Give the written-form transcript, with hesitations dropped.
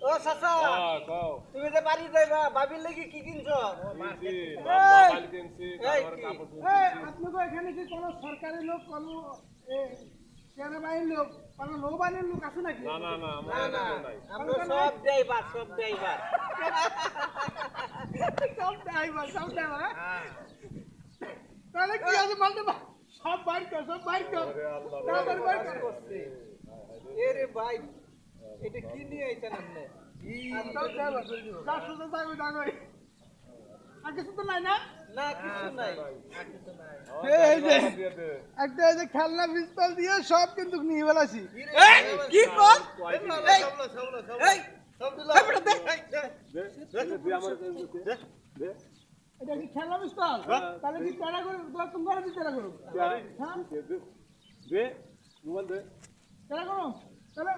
ও চাচা কও তুমি যে বাড়ি যাইবা বাবির লাগি কি কিনছো? মোবাইল কিনছি তারপর কাপড় কিনছি। আপনাকে এখানে কি কোনো সরকারি লোক কোনো সেনাবাহিনীর লোক কোনো নৌবাহিনীর লোক আছে নাকি? না না না না না আমার নাই। আমরা সব ড্রাইভার সব ড্রাইভার। সব ড্রাইভার হ্যাঁ তাহলে কি আছে বলতে সব বাইর কর সব বাইর কর ওরে আল্লাহ রে। তাড়াতাড়ি বাইর কর এরে ভাই এটা কি নিয়ে আইছেন আপনি? সব ড্রাইভার যা শুধু যাবে যাবে আর কিছু তো নাই না না কিছু নাই আর কিছু নাই। এই যে দিয়ে দে। একটা এই যে খেলনা পিস্তল দিয়ে সব কিন্তু নিয়ে বেলাছি কি কর? এই, এই সব দিলাম। এই বেটা দে। দে দে আমার দে দে এটা কি খেলনা পিস্তল তাহলে কি তেরা করে তুমি করে দিতে তেরা করো হ্যাঁ দে মোবাইল দে তেরা করো তাহলে